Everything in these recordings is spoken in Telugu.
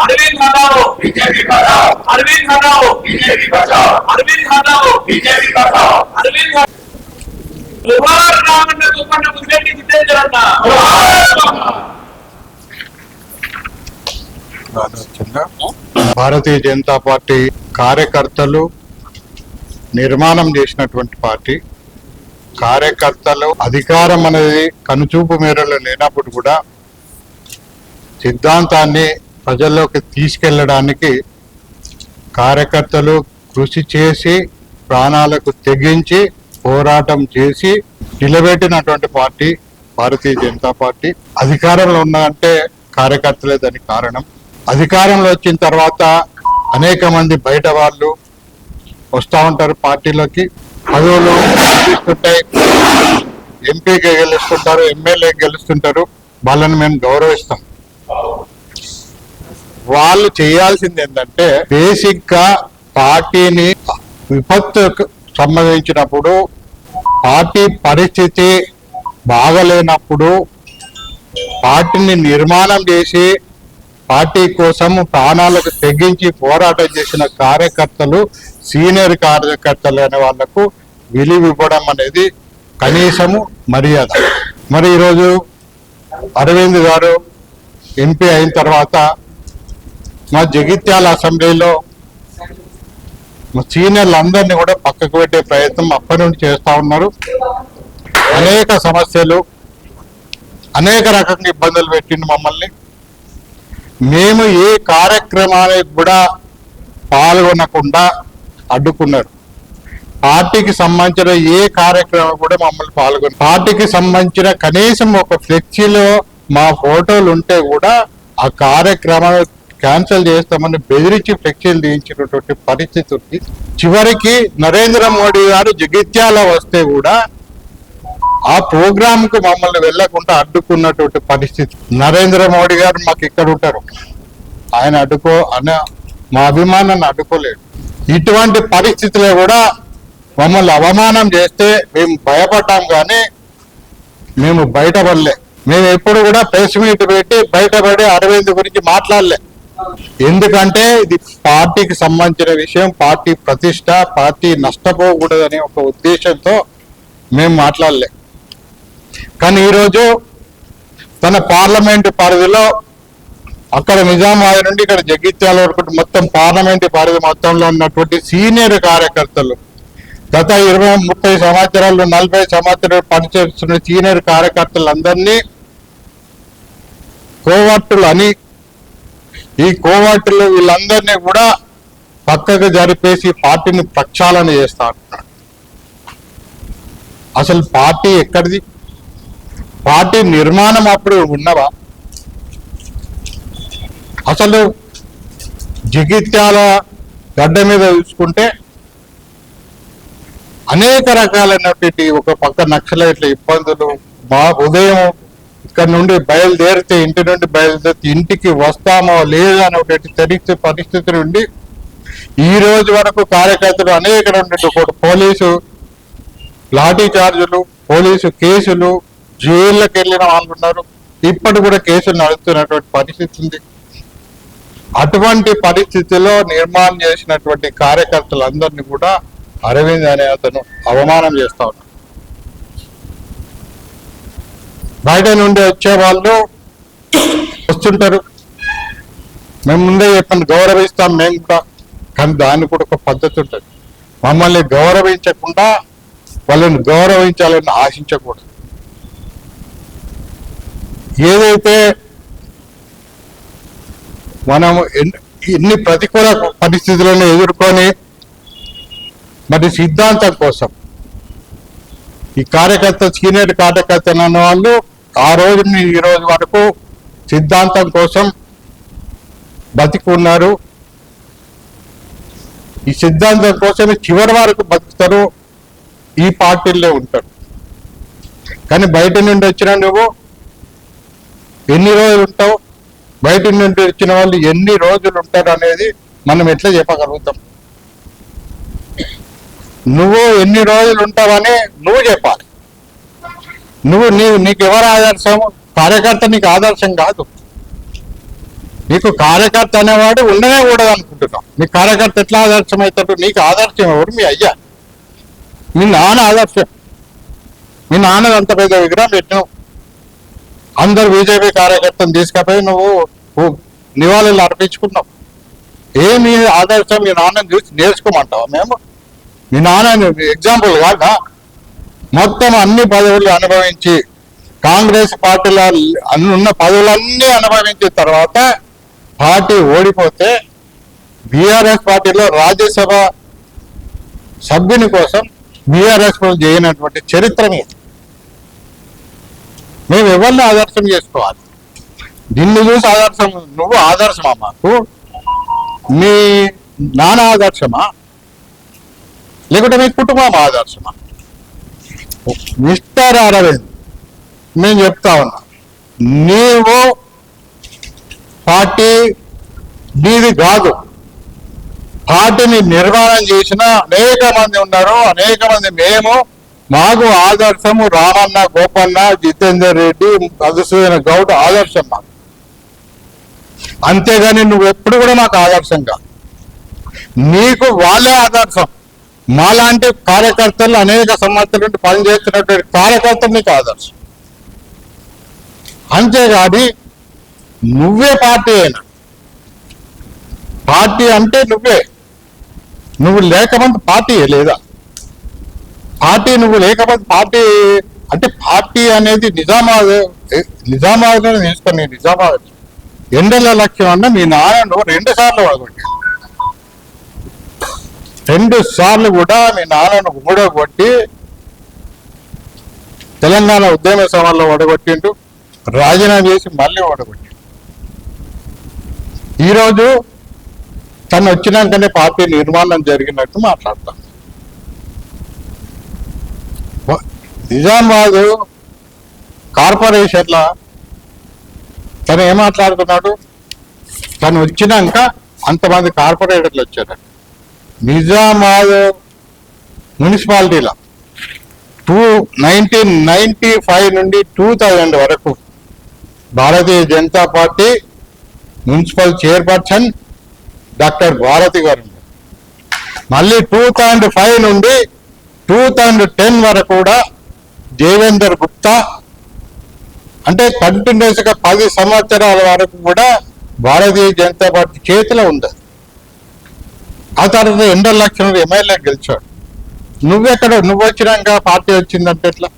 अरविंद हटाओ बीजेपी बचाओ, अरविंद हटाओ बीजेपी बचाओ, अरविंद हटाओ बीजेपी बचाओ, अरविंद जोहार रामण्ण गोपण्ण मुद्रेड्डी जितेंद्रण्ण భారతీయ జనతా పార్టీ కార్యకర్తలు నిర్మాణం చేసినటువంటి పార్టీ. కార్యకర్తలు అధికారం అనేది కనుచూపు మేరలో లేనప్పుడు కూడా సిద్ధాంతాన్ని ప్రజల్లోకి తీసుకెళ్లడానికి కార్యకర్తలు కృషి చేసి ప్రాణాలకు తెగించి పోరాటం చేసి నిలబెట్టినటువంటి పార్టీ భారతీయ జనతా పార్టీ. అధికారంలో ఉన్నదంటే కార్యకర్తలే దానికి కారణం. అధికారంలో వచ్చిన తర్వాత అనేక మంది బయట వాళ్ళు వస్తూ ఉంటారు, పార్టీలోకి పదవులు గెలుస్తుంటాయి, ఎంపీకి గెలుస్తుంటారు, ఎమ్మెల్యేకి గెలుస్తుంటారు. వాళ్ళని మేము గౌరవిస్తాం. వాళ్ళు చేయాల్సింది ఏంటంటే బేసిక్ గా పార్టీని విపత్తుకు సంబంధించినప్పుడు, పార్టీ పరిస్థితి బాగలేనప్పుడు పార్టీని నిర్మాణం చేసి పార్టీ కోసం ప్రాణాలకు తెగించి పోరాటం చేసిన కార్యకర్తలు, సీనియర్ కార్యకర్తలు అనే వాళ్లకు విలువ ఇవ్వడం అనేది కనీసము మర్యాద. మరి ఈరోజు అరవింద్ గారు ఎంపీ అయిన తర్వాత మా జగిత్యాల అసెంబ్లీలో మా సీనియర్లు అందరినీ కూడా పక్కకు పెట్టే ప్రయత్నం అప్పటి నుండి చేస్తూ ఉన్నారు. అనేక సమస్యలు, అనేక రకంగా ఇబ్బందులు పెట్టిండు మమ్మల్ని. మేము ఏ కార్యక్రమానికి కూడా పాల్గొనకుండా అడ్డుకున్నారు. పార్టీకి సంబంధించిన ఏ కార్యక్రమం కూడా మమ్మల్ని పాల్గొన, పార్టీకి సంబంధించిన కనీసం ఒక ఫ్లెక్సీలో మా ఫోటోలు ఉంటే కూడా ఆ కార్యక్రమాన్ని క్యాన్సిల్ చేస్తామని బెదిరించి ఫ్లెక్సీలు తీయించినటువంటి పరిస్థితి ఉంది. చివరికి నరేంద్ర మోడీ గారు జగిత్యాల వస్తే కూడా ఆ ప్రోగ్రామ్ కు మమ్మల్ని వెళ్లకుండా అడ్డుకున్నటువంటి పరిస్థితి. నరేంద్ర మోడీ గారు మాకు ఇక్కడ ఉంటారు, ఆయన మా అభిమానాన్ని అడ్డుకోలేడు. ఇటువంటి పరిస్థితుల్లో కూడా మమ్మల్ని అవమానం చేస్తే మేము భయపడ్డాం, కానీ మేము బయటపడలే. మేము ఎప్పుడు కూడా ప్రెస్ మీట్ పెట్టి బయటపడి అరవింద్ గురించి మాట్లాడలే. ఎందుకంటే ఇది పార్టీకి సంబంధించిన విషయం, పార్టీ ప్రతిష్ట, పార్టీ నష్టపోకూడదనే ఒక ఉద్దేశంతో మేము మాట్లాడలే. కానీ ఈరోజు తన పార్లమెంటు పరిధిలో అక్కడ నిజామాబాద్ నుండి ఇక్కడ జగిత్యాల వరకు మొత్తం పార్లమెంటు పరిధి మొత్తంలో ఉన్నటువంటి సీనియర్ కార్యకర్తలు, గత 20-30 సంవత్సరాలు 40 సంవత్సరాలు పనిచేస్తున్న సీనియర్ కార్యకర్తలందరినీ కోవర్టులు అని, ఈ కోవర్టులు వీళ్ళందరినీ కూడా పక్కకు జరిపేసి పార్టీని ప్రక్షాళన చేస్తా అంటున్నాడు. అసలు పార్టీ ఎక్కడిది? పార్టీ నిర్మాణం అప్పుడు ఉన్నవా? అసలు జగిత్యాల గడ్డ మీద చూసుకుంటే అనేక రకాలైనటువంటి, ఒక పక్క నక్సలైట్ల ఇబ్బందులు, మా ఉదయం ఇక్కడ నుండి బయలుదేరితే, ఇంటి నుండి బయలుదేరితే ఇంటికి వస్తామో లేదా అనేటువంటి పరిస్థితి నుండి ఈ రోజు వరకు కార్యకర్తలు అనేక ఉన్నటువంటి పోలీసు లాఠీ చార్జులు, పోలీసు కేసులు, జైళ్ళకి వెళ్ళిన వాళ్ళు ఉన్నారు. ఇప్పటి కూడా కేసులు నడుస్తున్నటువంటి పరిస్థితి ఉంది. అటువంటి పరిస్థితిలో నిర్మాణం చేసినటువంటి కార్యకర్తలందరినీ కూడా అరవింద్ అనే అతను అవమానం చేస్తా ఉన్నాడు. బయట నుండి వచ్చే వాళ్ళు వస్తుంటారు, మేము ముందే చెప్పండి గౌరవిస్తాం మేము కూడా, కానీ దానికి కూడా ఒక పద్ధతి ఉంటుంది. మమ్మల్ని గౌరవించకుండా వాళ్ళని గౌరవించాలని ఆశించకూడదు. ఏదైతే మనం ఎన్ని ప్రతికూల పరిస్థితులను ఎదుర్కొని మరి సిద్ధాంతం కోసం ఈ కార్యకర్త, సీనియర్ కార్యకర్తలు అన్న వాళ్ళు ఆ రోజు ఈ రోజు వరకు సిద్ధాంతం కోసం బతికున్నారు. ఈ సిద్ధాంతం కోసమే చివరి వరకు బతుకుతారు, ఈ పార్టీల్లో ఉంటారు. కానీ బయట నుండి వచ్చిన నువ్వు ఎన్ని రోజులు ఉంటావు, బయట నుండి వచ్చిన వాళ్ళు ఎన్ని రోజులు ఉంటారు అనేది మనం ఎట్లా చెప్పగలుగుతాం? నువ్వు ఎన్ని రోజులు ఉంటావని నువ్వు చెప్పాలి. నీకు ఎవరు ఆదర్శం? కార్యకర్త నీకు ఆదర్శం కాదు. నీకు కార్యకర్త అనేవాడు ఉండనే కూడదు అనుకుంటున్నావు. నీ కార్యకర్త ఎట్లా ఆదర్శం అవుతాడు? నీకు ఆదర్శం ఎవరు? మీ అయ్యా, మీ నాన్న ఆదర్శం. మీ నాన్న అంత పెద్ద విగ్రహం పెట్టినావు. అందరు బీజేపీ కార్యకర్తను తీసుకపోయి నువ్వు నివాళులు అర్పించుకున్నావు. ఏమి ఆదర్శం? మీ నాన్నని చూసి నేర్చుకోమంటావా మేము? మీ నాన్న ఎగ్జాంపుల్ కాదా? మొత్తం అన్ని పదవులు అనుభవించి కాంగ్రెస్ పార్టీలో ఉన్న పదవులన్నీ అనుభవించిన తర్వాత పార్టీ ఓడిపోతే బీఆర్ఎస్ పార్టీలో రాజ్యసభ సభ్యుని కోసం బీఆర్ఎస్ చేయనటువంటి చరిత్ర మీద మేము ఎవరిని ఆదర్శం చేసుకోవాలి? నిన్ను చూసి ఆదర్శం, నువ్వు ఆదర్శమా మాకు? మీ నాన్న ఆదర్శమా లేకుంటే మీ కుటుంబం ఆదర్శమా? మిస్టర్ అరవింద్, నేను చెప్తా ఉన్నా, నీవు పార్టీ నీది కాదు. పార్టీని నిర్మాణం చేసిన అనేక మంది ఉన్నారు, అనేక మంది. మేము మాకు ఆదర్శము రామన్న, గోపన్న, జితేందర్ రెడ్డి, మధుసూదన గౌడ్ ఆదర్శం మాకు. అంతేగాని నువ్వు ఎప్పుడు కూడా మాకు ఆదర్శం కాదు. నీకు వాళ్ళే ఆదర్శం. మాలాంటి కార్యకర్తలు అనేక సంవత్సరాల నుండి పనిచేస్తున్నటువంటి కార్యకర్తలు నీకు ఆదర్శం. అంతేగాని నువ్వే పార్టీ అయినా, పార్టీ అంటే నువ్వే. నువ్వు లేకపోతే పార్టీ లేదా? పార్టీ నువ్వు లేకపోతే పార్టీ అంటే పార్టీ అనేది నిజామాబాద్ తీసుకొని నిజామాబాద్ ఎండల లక్ష్యం అన్న మీ నాన్న 2 సార్లు ఓడగొట్టి, 2 సార్లు కూడా మీ నాన్నను ఓడగొట్టి తెలంగాణ ఉద్యమ సభల్లో ఓడగొట్టిండు. రాజీనామా చేసి మళ్ళీ ఓడగొట్టి ఈరోజు తను వచ్చినాకనే పార్టీ నిర్మాణం జరిగినట్టు మాట్లాడతాం. నిజామాబాద్ కార్పొరేషన్ల తను ఏం మాట్లాడుతున్నాడు? తను వచ్చినాక అంతమంది కార్పొరేటర్లు వచ్చారు. నిజామాబాద్ మున్సిపాలిటీలో 1995 నుండి 2000 వరకు Bharatiya Janata party municipal chairperson doctor Bharati గారు. మళ్ళీ 2005 నుండి 2010 వరకు కూడా దేవేందర్ గుప్తా, అంటే కంటిన్యూస్ గా 10 సంవత్సరాల వరకు కూడా భారతీయ జనతా పార్టీ చేతిలో ఉంది. ఆ తర్వాత 2 లక్షల ఎమ్మెల్యే గెలిచాడు. నువ్వెక్కడ? నువ్వు వచ్చినాక పార్టీ వచ్చిందంటే ఎట్లా?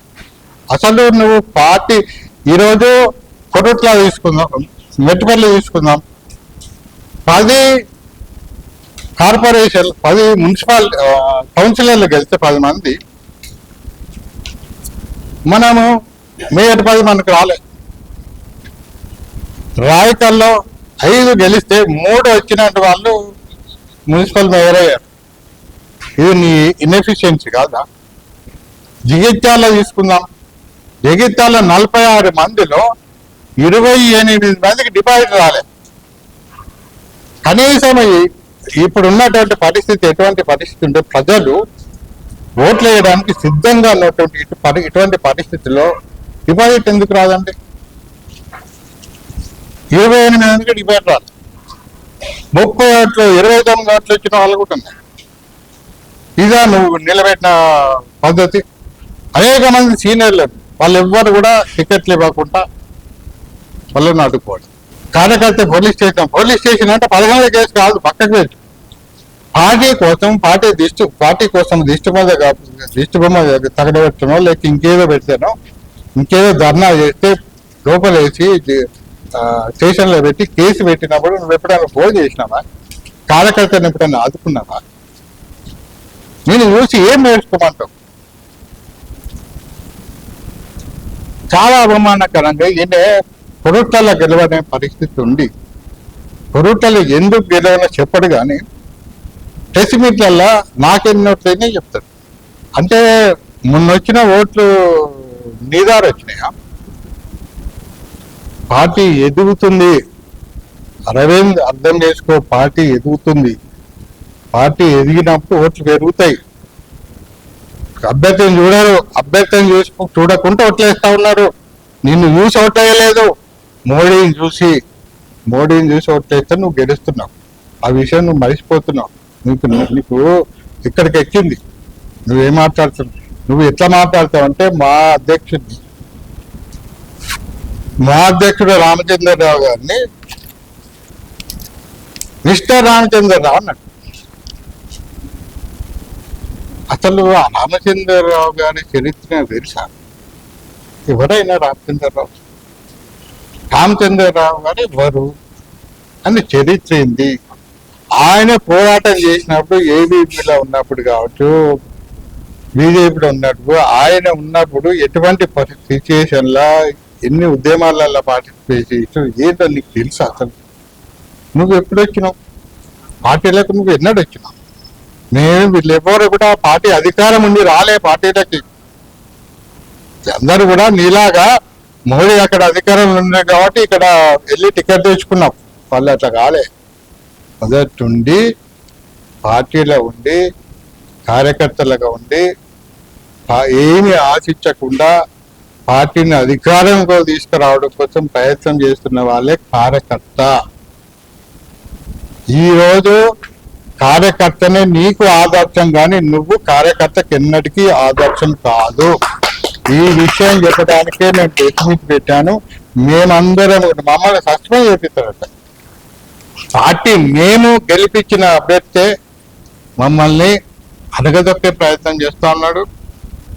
అసలు నువ్వు పార్టీ ఈరోజు కొరుట్లా తీసుకుందాం, మెట్టుపల్లి తీసుకుందాం, 10 కార్పొరేషన్ 10 మున్సిపల్ కౌన్సిలర్లు గెలిస్తే 10 మంది, మనము మేయర్ 10 మనకు రాలేదు. రాయకల్లో 5 గెలిస్తే 3 వచ్చినట్టు వాళ్ళు మున్సిపల్ మేయర్ అయ్యారు. ఇది నీ ఇన్ఎఫిషియన్సీ కాదా? జగిత్యాల తీసుకుందాం, జగిత్యాల 46 మందిలో 28 మందికి డిపాజిట్ రాలేదు. కనీసం ఇప్పుడు ఉన్నటువంటి పరిస్థితి ఎటువంటి పరిస్థితి ఉంటే ప్రజలు ఓట్లు వేయడానికి సిద్ధంగా ఉన్నటువంటి ఇటువంటి పరిస్థితుల్లో డిపాజిట్ ఎందుకు రాదండి? 28 మందికి డిపాజిట్ రాదు. 30 ఓట్లు 29 ఓట్లు వచ్చిన వాళ్ళు కూడా ఉన్నాయి. ఇదా నువ్వు నిలబెట్టిన పద్ధతి? అనేక మంది సీనియర్లు వాళ్ళు ఎవ్వరు కూడా టికెట్లు ఇవ్వకుండా వాళ్ళని అడ్డుకోవడం. కార్యకర్త పోలీస్ స్టేషన్ అంటే 11 కేసు కాదు, పక్కకు పెట్టు. పార్టీ కోసం దిష్టి బొమ్మ తగలబెట్టనో లేక ఇంకేదో పెట్టానో, ఇంకేదో ధర్నా చేస్తే లోపలేసి స్టేషన్లో పెట్టి కేసు పెట్టినప్పుడు నువ్వు ఎప్పుడైనా ఫోన్ చేసినావా? కార్యకర్తను ఎప్పుడైనా ఆదుకున్నావా? నేను చూసి ఏం నేర్చుకోమంటావు? చాలా అవమానకరంగా ఈయన కొరుట్లలో గెలవనే పరిస్థితి ఉండి, కొరుట్లలో ఎందుకు గెలవనో చెప్పడు కానీ ప్రెస్ మీట్లల్లో నాకెన్ని ఓట్లయినా చెప్తాడు. అంటే మొన్నొచ్చిన ఓట్లు నీదారు వచ్చినాయా? పార్టీ ఎదుగుతుంది అరవింద్, అర్థం చేసుకో. పార్టీ ఎదుగుతుంది. పార్టీ ఎదిగినప్పుడు ఓట్లు పెరుగుతాయి. అభ్యర్థిని చూడరు, అభ్యర్థిని చూడకుండా ఓట్లు వేస్తా ఉన్నారు. నిన్ను చూసి ఓట్లేయలేదు, మోడీని చూసి మోడీని చూసి ఓట్లేస్తే నువ్వు గెలుస్తున్నావు. ఆ విషయం నువ్వు మరిచిపోతున్నావు. నీకు ఇక్కడికి ఎక్కింది. నువ్వేం మాట్లాడుతున్నావు? నువ్వు ఎట్లా మాట్లాడతావు అంటే మా అధ్యక్షుడు రామచంద్రరావు గారిని మిస్టర్ రామచంద్రరావు అన్నాడు. అసలు ఆ రామచంద్రరావు గారి చరిత్ర తెలుసా? ఎవరైనా రామచంద్రరావు గారు ఎవరు అని చరిత్ర ఏంది? ఆయన పోరాటం చేసినప్పుడు ఏబీపీలో ఉన్నప్పుడు కావచ్చు, బీజేపీలో ఉన్నప్పుడు, ఆయన ఉన్నప్పుడు ఎటువంటి సిచ్యుయేషన్లో ఎన్ని ఉద్యమాలలో పార్టిసిపేట్ చేసావు ఏంటో నీకు తెలుసు? అసలు నువ్వు ఎప్పుడు వచ్చినావు పార్టీలకు? నువ్వు ఎన్నడు వచ్చినావు? మేము వీళ్ళెవరు కూడా పార్టీ అధికారం ఉండి రాలే పార్టీలకి. అందరూ కూడా నీలాగా మోడీ అక్కడ అధికారంలో ఉన్నాయి కాబట్టి ఇక్కడ వెళ్ళి టికెట్ తెచ్చుకున్నాం. వాళ్ళు అట్లా కాలే. మొదటి నుండి పార్టీలో ఉండి కార్యకర్తలుగా ఉండి ఏమి ఆశించకుండా పార్టీని అధికారంలో తీసుకురావడం కోసం ప్రయత్నం చేస్తున్న వాళ్ళే కార్యకర్త. ఈరోజు కార్యకర్తనే నీకు ఆదర్శం, కానీ నువ్వు కార్యకర్తకి ఎన్నటికీ ఆదర్శం కాదు. ఈ విషయం చెప్పడానికే నేను ప్రెస్ మీట్ పెట్టాను. మేమందరం మమ్మల్ని సస్పెండ్ చేపిస్తారట. పార్టీ మేము గెలిపించిన అభ్యర్థి మమ్మల్ని అడగదొక్కే ప్రయత్నం చేస్తా ఉన్నాడు,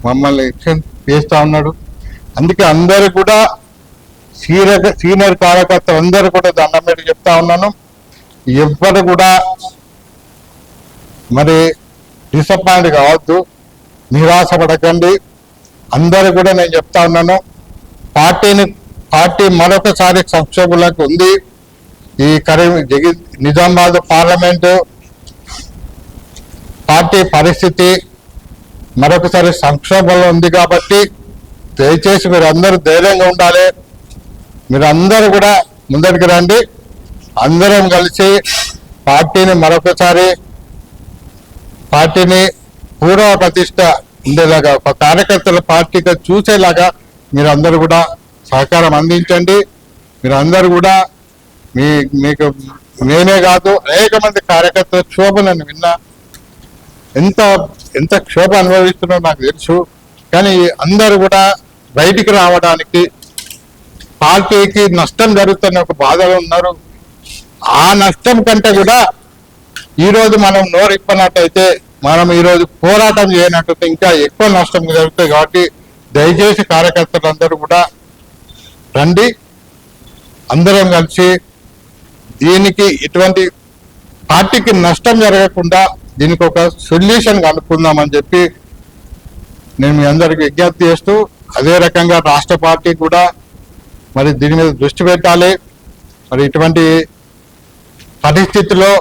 మమ్మల్ని చేస్తా ఉన్నాడు. అందుకే అందరూ కూడా సీనియర్ కార్యకర్తలు అందరూ కూడా దండం పెట్టి చెప్తా ఉన్నాను. ఎవ్వరు కూడా మరి డిసప్పాయింట్ కావద్దు, నిరాశపడకండి. అందరూ కూడా నేను చెప్తా ఉన్నాను, పార్టీ మరొకసారి సంక్షోభంలోకి ఉంది. ఈ నిజామాబాద్ పార్లమెంటు పార్టీ పరిస్థితి మరొకసారి సంక్షోభంలో ఉంది కాబట్టి దయచేసి మీరు అందరూ ధైర్యంగా ఉండాలి. మీరు అందరూ కూడా ముందరికి రండి. అందరం కలిసి పార్టీని మరొకసారి పార్టీని పూర్వ ప్రతిష్ట ఉండేలాగా ఒక కార్యకర్తల పార్టీగా చూసేలాగా మీరు అందరూ కూడా సహకారం అందించండి. మీరు అందరూ కూడా మీకు నేనే కాదు అనేక మంది కార్యకర్తల క్షోభలను విన్నా, ఎంత క్షోభ అనుభవిస్తున్నారో నాకు తెలుసు. కానీ అందరూ కూడా బయటికి రావడానికి, పార్టీకి నష్టం జరుగుతున్న ఒక బాధలో ఉన్నారు. ఆ నష్టం కంటే కూడా ఈరోజు మనం నోరిప్పనట్టయితే, మనం ఈరోజు పోరాటం చేయనట్టయితే ఇంకా ఎక్కువ నష్టం జరుగుతుంది. కాబట్టి దయచేసి కార్యకర్తలందరూ కూడా రండి, అందరం కలిసి దీనికి ఇటువంటి పార్టీకి నష్టం జరగకుండా దీనికి ఒక సొల్యూషన్ కనుక్కుందామని చెప్పి నేను మీ అందరికి విజ్ఞప్తి చేస్తూ, అదే రకంగా రాష్ట్ర పార్టీ కూడా మరి దీని మీద దృష్టి పెట్టాలి. మరి ఇటువంటి పరిస్థితుల్లో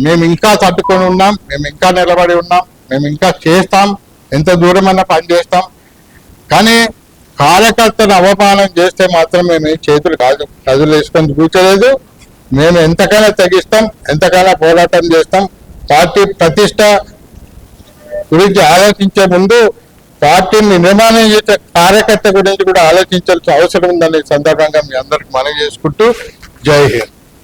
మేము ఇంకా తట్టుకొని ఉన్నాం, మేము ఇంకా నిలబడి ఉన్నాం, మేము ఇంకా చేస్తాం, ఎంత దూరమైనా పని చేస్తాం. కానీ కార్యకర్తను అవమానం చేస్తే మాత్రం మేము చేతులు వేసుకొని కూర్చోలేదు. మేము ఎంతకైనా తెగిస్తాం, ఎంతకైనా పోరాటం చేస్తాం. పార్టీ ప్రతిష్ట గురించి ఆలోచించే ముందు పార్టీని నిర్మాణం చేసే కార్యకర్త గురించి కూడా ఆలోచించాల్సిన అవసరం ఉందని సందర్భంగా మీ అందరికి మనవి చేసుకుంటూ జై హింద్.